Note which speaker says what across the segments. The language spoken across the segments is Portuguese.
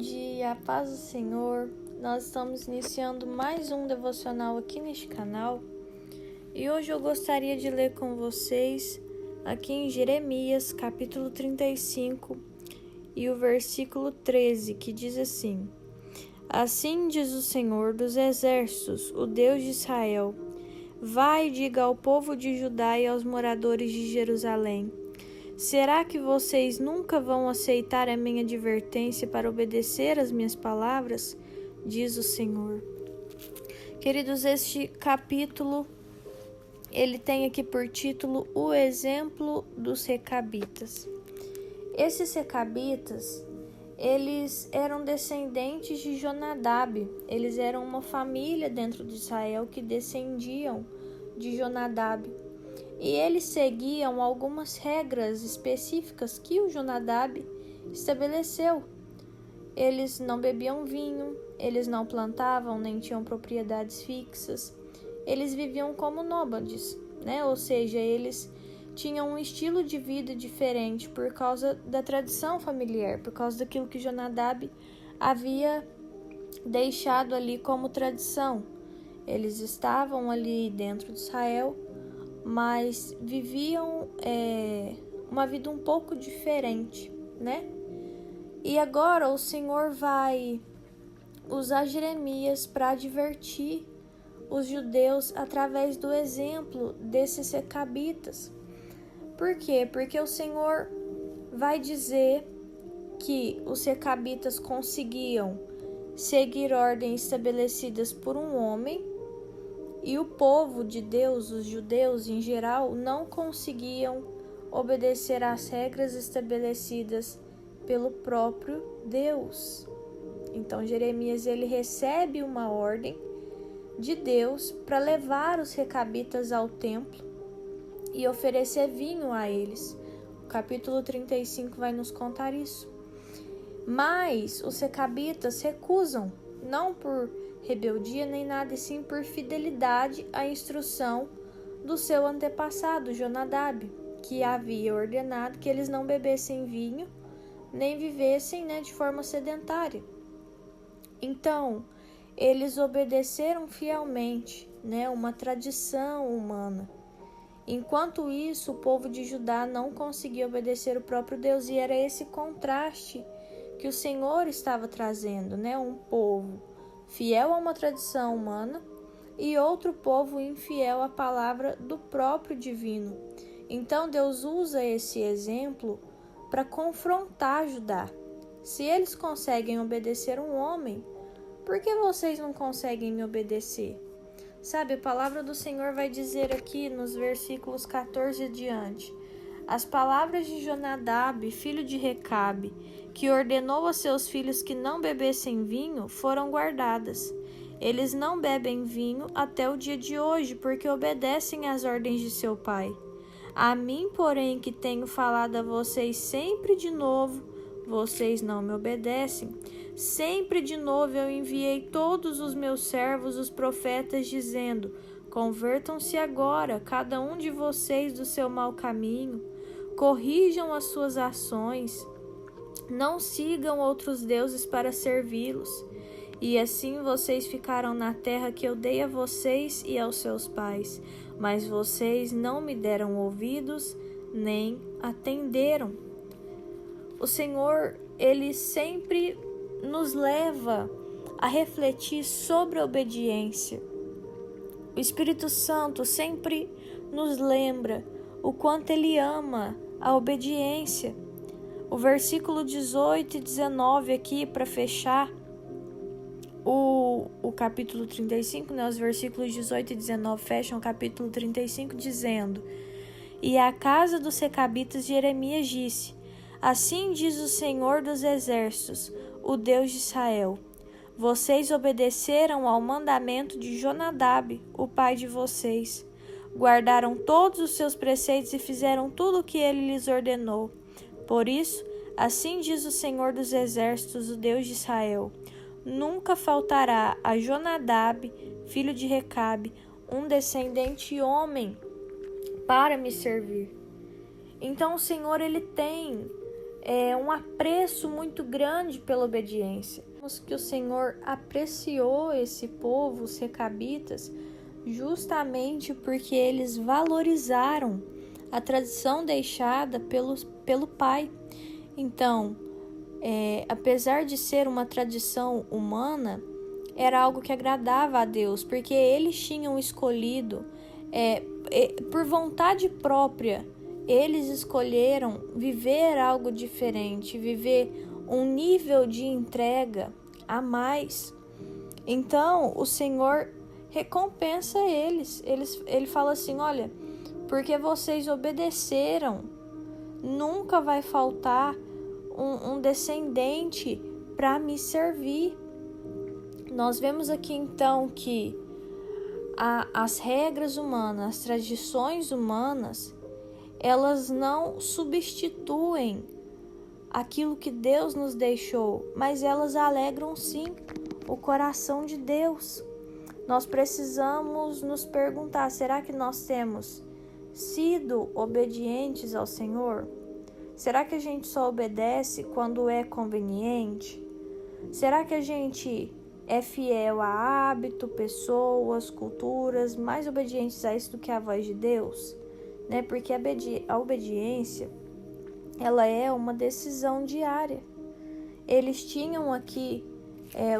Speaker 1: dia, a paz do Senhor. Nós estamos iniciando mais um devocional aqui neste canal e hoje eu gostaria de ler com vocês aqui em Jeremias, capítulo 35 e o versículo 13, que diz assim: Assim diz o Senhor dos exércitos, o Deus de Israel: Vai e diga ao povo de Judá e aos moradores de Jerusalém: Será que vocês nunca vão aceitar a minha advertência para obedecer às minhas palavras? Diz o Senhor. Queridos, este capítulo, ele tem aqui por título o exemplo dos recabitas. Esses recabitas, eles eram descendentes de Jonadab. Eles eram uma família dentro de Israel que descendiam de Jonadab. E eles seguiam algumas regras específicas que o Jonadab estabeleceu. Eles não bebiam vinho, eles não plantavam nem tinham propriedades fixas. Eles viviam como nômades, Ou seja, eles tinham um estilo de vida diferente por causa da tradição familiar, por causa daquilo que Jonadab havia deixado ali como tradição. Eles estavam ali dentro de Israel, mas viviam uma vida um pouco diferente, E agora o Senhor vai usar Jeremias para advertir os judeus através do exemplo desses recabitas. Por quê? Porque o Senhor vai dizer que os recabitas conseguiam seguir ordens estabelecidas por um homem, e o povo de Deus, os judeus em geral, não conseguiam obedecer às regras estabelecidas pelo próprio Deus. Então Jeremias ele recebe uma ordem de Deus para levar os recabitas ao templo e oferecer vinho a eles. O capítulo 35 vai nos contar isso. Mas os recabitas recusam, não por rebeldia nem nada, e sim por fidelidade à instrução do seu antepassado, Jonadab, que havia ordenado que eles não bebessem vinho, nem vivessem de forma sedentária. Então, eles obedeceram fielmente, uma tradição humana. Enquanto isso, o povo de Judá não conseguia obedecer o próprio Deus, e era esse contraste que o Senhor estava trazendo, um povo fiel a uma tradição humana e outro povo infiel à palavra do próprio divino. Então Deus usa esse exemplo para confrontar Judá. Se eles conseguem obedecer um homem, por que vocês não conseguem me obedecer? A palavra do Senhor vai dizer aqui nos versículos 14 adiante: As palavras de Jonadab, filho de Recabe, que ordenou a seus filhos que não bebessem vinho, foram guardadas. Eles não bebem vinho até o dia de hoje, porque obedecem às ordens de seu pai. A mim, porém, que tenho falado a vocês sempre de novo, vocês não me obedecem. Sempre de novo eu enviei todos os meus servos, os profetas, dizendo: Convertam-se agora, cada um de vocês, do seu mau caminho. Corrijam as suas ações. Não sigam outros deuses para servi-los. E assim vocês ficaram na terra que eu dei a vocês e aos seus pais. Mas vocês não me deram ouvidos, nem atenderam. O Senhor, ele sempre nos leva a refletir sobre a obediência. O Espírito Santo sempre nos lembra o quanto ele ama a obediência. O versículo 18 e 19 aqui, para fechar o capítulo 35, os versículos 18 e 19 fecham o capítulo 35 dizendo: E a casa dos recabitas Jeremias disse: Assim diz o Senhor dos exércitos, o Deus de Israel: Vocês obedeceram ao mandamento de Jonadab, o pai de vocês. Guardaram todos os seus preceitos e fizeram tudo o que ele lhes ordenou. Por isso, assim diz o Senhor dos exércitos, o Deus de Israel: Nunca faltará a Jonadab, filho de Recabe, um descendente homem para me servir. Então o Senhor ele tem um apreço muito grande pela obediência. Vemos que o Senhor apreciou esse povo, os recabitas, justamente porque eles valorizaram a tradição deixada pelo pai. Então, apesar de ser uma tradição humana, era algo que agradava a Deus, porque eles tinham escolhido, por vontade própria, eles escolheram viver algo diferente, viver um nível de entrega a mais. Então, o Senhor recompensa eles. Ele fala assim, olha, porque vocês obedeceram, nunca vai faltar um descendente para me servir. Nós vemos aqui então que as regras humanas, as tradições humanas, elas não substituem aquilo que Deus nos deixou, mas elas alegram sim o coração de Deus. Nós precisamos nos perguntar, será que nós temos sido obedientes ao Senhor? Será que a gente só obedece quando é conveniente? Será que a gente é fiel a hábito, pessoas, culturas, mais obedientes a isso do que a voz de Deus? Porque a obediência, ela é uma decisão diária. Eles tinham aqui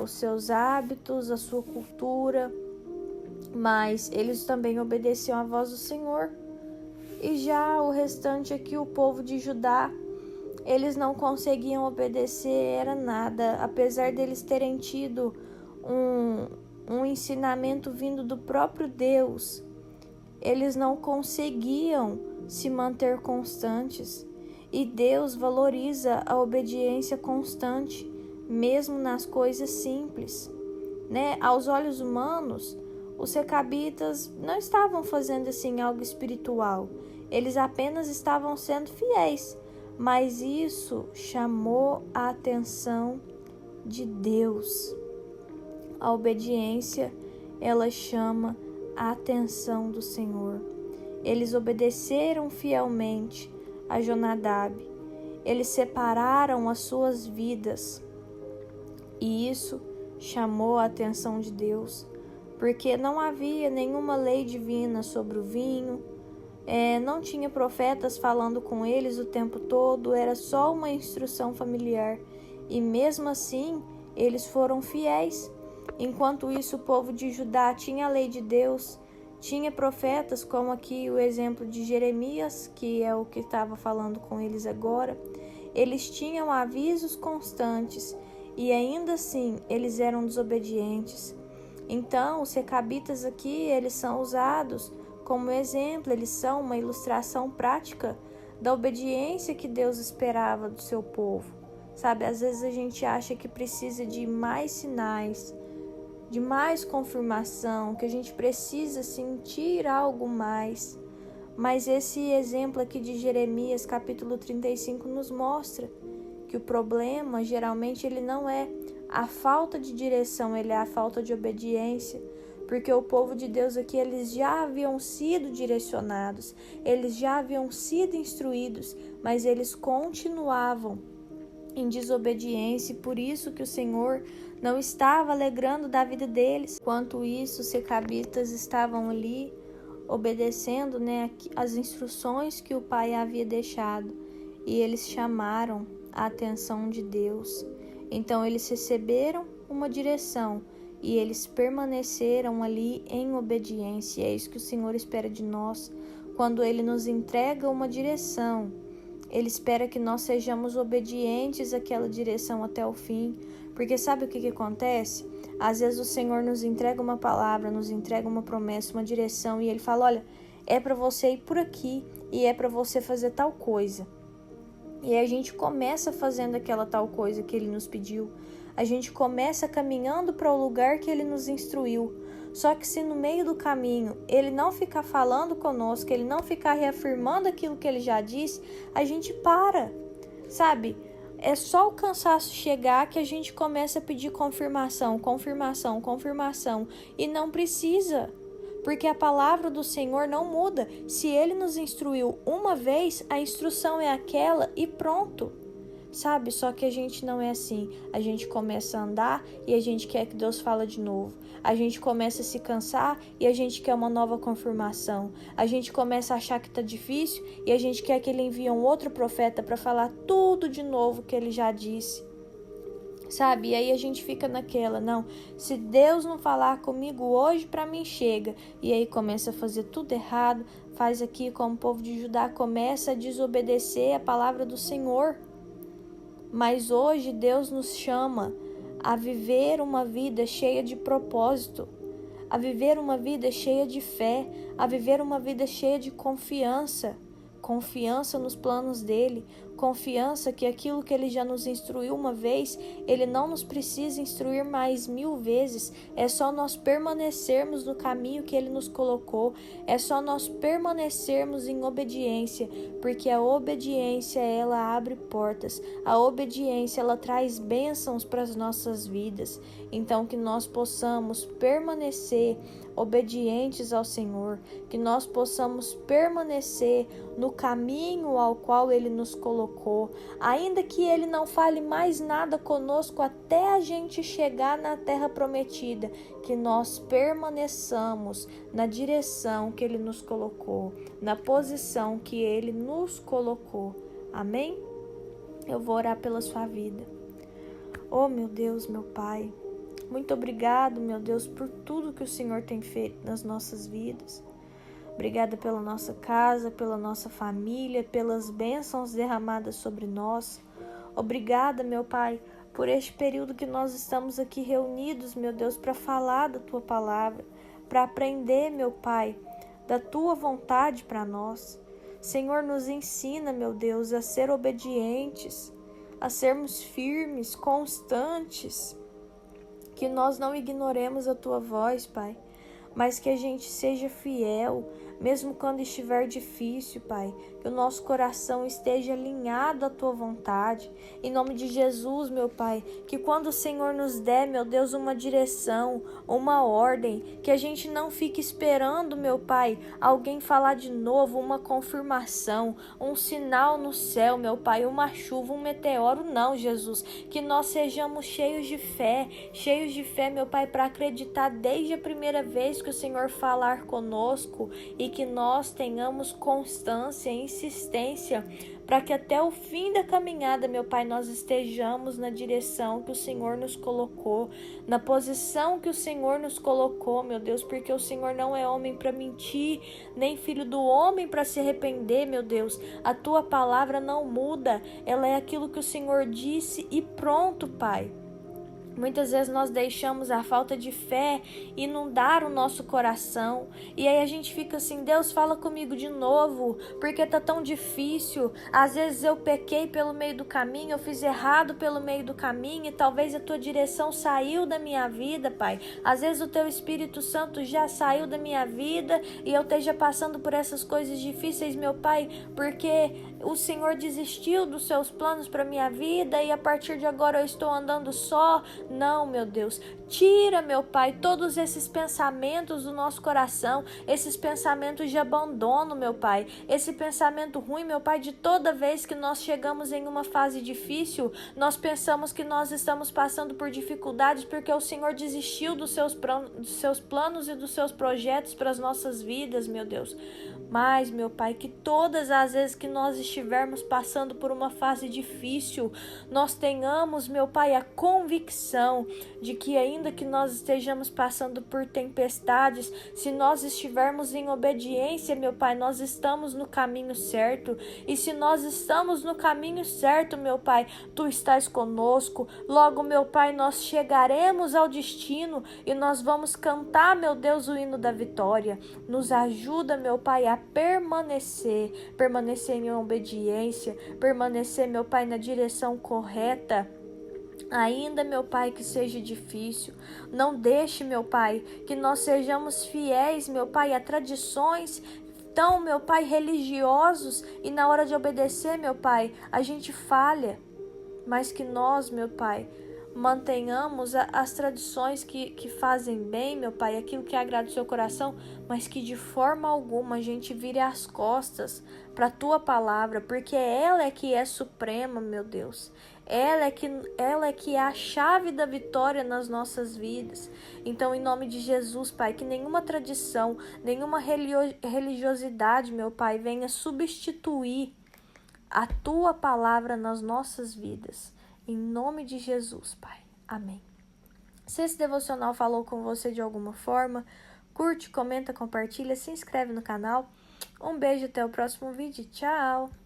Speaker 1: os seus hábitos, a sua cultura, mas eles também obedeciam à voz do Senhor. E já o restante aqui, o povo de Judá, eles não conseguiam obedecer nada, apesar deles terem tido um ensinamento vindo do próprio Deus. Eles não conseguiam se manter constantes. E Deus valoriza a obediência constante, mesmo nas coisas simples. Aos olhos humanos, os recabitas não estavam fazendo assim algo espiritual. Eles apenas estavam sendo fiéis. Mas isso chamou a atenção de Deus. A obediência, ela chama a atenção do Senhor. Eles obedeceram fielmente a Jonadab. Eles separaram as suas vidas. E isso chamou a atenção de Deus, porque não havia nenhuma lei divina sobre o vinho, não tinha profetas falando com eles o tempo todo, era só uma instrução familiar. E mesmo assim, eles foram fiéis. Enquanto isso, o povo de Judá tinha a lei de Deus, tinha profetas, como aqui o exemplo de Jeremias, que é o que estava falando com eles agora. Eles tinham avisos constantes e ainda assim eles eram desobedientes. Então, os recabitas aqui, eles são usados como exemplo, eles são uma ilustração prática da obediência que Deus esperava do seu povo. Sabe, às vezes a gente acha que precisa de mais sinais, de mais confirmação, que a gente precisa sentir algo mais. Mas esse exemplo aqui de Jeremias, capítulo 35, nos mostra que o problema, geralmente, ele não é a falta de direção, ele é a falta de obediência. Porque o povo de Deus aqui, eles já haviam sido direcionados, eles já haviam sido instruídos, mas eles continuavam em desobediência, e por isso que o Senhor não estava alegrando da vida deles. Enquanto isso, os recabitas estavam ali obedecendo, as instruções que o pai havia deixado, e eles chamaram a atenção de Deus. Então eles receberam uma direção e eles permaneceram ali em obediência. E é isso que o Senhor espera de nós. Quando Ele nos entrega uma direção, Ele espera que nós sejamos obedientes àquela direção até o fim. Porque sabe o que acontece? Às vezes o Senhor nos entrega uma palavra, nos entrega uma promessa, uma direção, e Ele fala, olha, é para você ir por aqui e é para você fazer tal coisa. E a gente começa fazendo aquela tal coisa que Ele nos pediu. A gente começa caminhando para o lugar que Ele nos instruiu. Só que se no meio do caminho Ele não ficar falando conosco, Ele não ficar reafirmando aquilo que Ele já disse, a gente para, sabe? É só o cansaço chegar que a gente começa a pedir confirmação, e não precisa, porque a palavra do Senhor não muda. Se Ele nos instruiu uma vez, a instrução é aquela e pronto. sabe? Só que a gente não é assim. A gente começa a andar e a gente quer que Deus fale de novo. A gente começa a se cansar e a gente quer uma nova confirmação. A gente começa a achar que tá difícil e a gente quer que ele envie um outro profeta para falar tudo de novo que ele já disse. Sabe? E aí a gente fica naquela, não, se Deus não falar comigo hoje, para mim chega. E aí começa a fazer tudo errado, faz aqui como o povo de Judá, começa a desobedecer a palavra do Senhor. Mas hoje Deus nos chama a viver uma vida cheia de propósito, a viver uma vida cheia de fé, a viver uma vida cheia de confiança. Confiança nos planos dele, confiança que aquilo que ele já nos instruiu uma vez, ele não nos precisa instruir mais 1000 vezes, é só nós permanecermos no caminho que ele nos colocou, é só nós permanecermos em obediência, porque a obediência ela abre portas, a obediência ela traz bênçãos para as nossas vidas, então que nós possamos permanecer obedientes ao Senhor, que nós possamos permanecer no caminho ao qual Ele nos colocou, ainda que Ele não fale mais nada conosco até a gente chegar na terra prometida, que nós permaneçamos na direção que Ele nos colocou, na posição que Ele nos colocou. Amém? Eu vou orar pela sua vida. Oh, meu Deus, meu Pai, muito obrigado, meu Deus, por tudo que o Senhor tem feito nas nossas vidas. Obrigada pela nossa casa, pela nossa família, pelas bênçãos derramadas sobre nós. Obrigada, meu Pai, por este período que nós estamos aqui reunidos, meu Deus, para falar da Tua palavra, para aprender, meu Pai, da Tua vontade para nós. Senhor, nos ensina, meu Deus, a ser obedientes, a sermos firmes, constantes, que nós não ignoremos a Tua voz, Pai, mas que a gente seja fiel, mesmo quando estiver difícil, Pai, que o nosso coração esteja alinhado à Tua vontade, em nome de Jesus, meu Pai, que quando o Senhor nos der, meu Deus, uma direção, uma ordem, que a gente não fique esperando, meu Pai, alguém falar de novo, uma confirmação, um sinal no céu, meu Pai, uma chuva, um meteoro, não, Jesus, que nós sejamos cheios de fé, meu Pai, para acreditar desde a primeira vez que o Senhor falar conosco e que nós tenhamos constância e insistência para que até o fim da caminhada, meu Pai, nós estejamos na direção que o Senhor nos colocou, na posição que o Senhor nos colocou, meu Deus, porque o Senhor não é homem para mentir, nem filho do homem para se arrepender, meu Deus. A Tua palavra não muda, ela é aquilo que o Senhor disse e pronto, Pai. Muitas vezes nós deixamos a falta de fé inundar o nosso coração. E aí a gente fica assim, Deus, fala comigo de novo, porque tá tão difícil. Às vezes eu pequei pelo meio do caminho, eu fiz errado pelo meio do caminho, e talvez a Tua direção saiu da minha vida, Pai. Às vezes o Teu Espírito Santo já saiu da minha vida e eu esteja passando por essas coisas difíceis, meu Pai, porque o Senhor desistiu dos Seus planos para minha vida e a partir de agora eu estou andando só. Não, meu Deus, tira, meu Pai, todos esses pensamentos do nosso coração, esses pensamentos de abandono, meu Pai, esse pensamento ruim, meu Pai, de toda vez que nós chegamos em uma fase difícil, nós pensamos que nós estamos passando por dificuldades porque o Senhor desistiu dos seus planos e dos seus projetos para as nossas vidas, meu Deus. Mas, meu Pai, que todas as vezes que nós estivermos passando por uma fase difícil, nós tenhamos, meu Pai, a convicção de que ainda que nós estejamos passando por tempestades, se nós estivermos em obediência, meu Pai, nós estamos no caminho certo. E se nós estamos no caminho certo, meu Pai, Tu estás conosco. Logo, meu Pai, nós chegaremos ao destino e nós vamos cantar, meu Deus, o hino da vitória. Nos ajuda, meu Pai, a permanecer em obediência, permanecer, meu Pai, na direção correta. Ainda, meu Pai, que seja difícil, não deixe, meu Pai, que nós sejamos fiéis, meu Pai, a tradições tão, meu Pai, religiosos e na hora de obedecer, meu Pai, a gente falha, mas que nós, meu Pai, mantenhamos as tradições que fazem bem, meu Pai, aquilo que agrada o seu coração, mas que de forma alguma a gente vire as costas para a tua palavra, porque ela é que é suprema, meu Deus. Ela é que é a chave da vitória nas nossas vidas. Então, em nome de Jesus, Pai, que nenhuma tradição, nenhuma religiosidade, meu Pai, venha substituir a tua palavra nas nossas vidas. Em nome de Jesus, Pai. Amém. Se esse devocional falou com você de alguma forma, curte, comenta, compartilha, se inscreve no canal. Um beijo, até o próximo vídeo. Tchau!